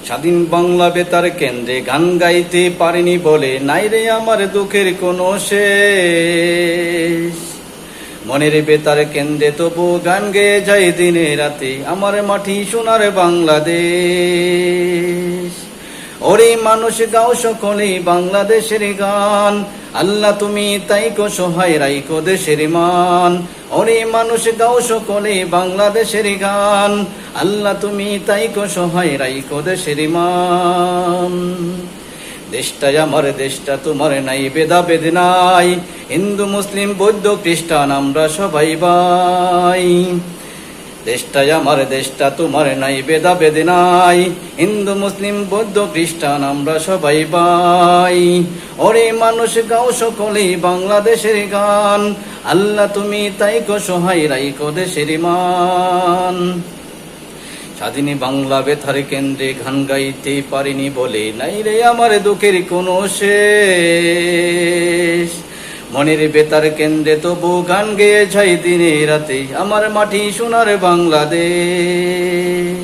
স্বাধীন বাংলা বেতার কেন্দ্রে গান গাইতে পারিনি বলে নাই রে আমার দুঃখের কোনো শেষ। মনের বেতার কেন্দ্রে তবু গান গেয়ে যাই দিনে রাতে, আমার মাটি সোনার বাংলাদেশ। ওরে মানুষ গাও সকলেই বাংলাদেশের গান, আল্লাহ তুমি তাইকো সহায় রাইকো দেশের মান। ওরে মানুষ গাও সকলেই বাংলাদেশের গান, আল্লাহ তুমি তাইকো সহায় রাইকো দেশের মান। দেশটাই আমার দেশটা তোমার নাই ভেদাভেদ নাই, হিন্দু মুসলিম বৌদ্ধ খ্রিস্টান আমরা সবাই ভাই। দেশটাই আমার দেশটা তোমার নাই ভেদাভেদ নাই, হিন্দু মুসলিম বৌদ্ধ খ্রিস্টান আমরা সবাই ভাই। ওরে মানুষ গাও সকলেই বাংলাদেশের গান, আল্লাহ তুমি তাইকো সহায় রাইকো দেশের মান। স্বাধীন বাংলা বেতার কেন্দ্রে গান গাইতে পারিনি বলে নাই রে আমার দুঃখের কোনো শেষ। মনের বেতার কেন্দ্রে তবু গান গেয়ে যাই দিনে রাতে, আমার মাটি সোনার বাংলাদেশ।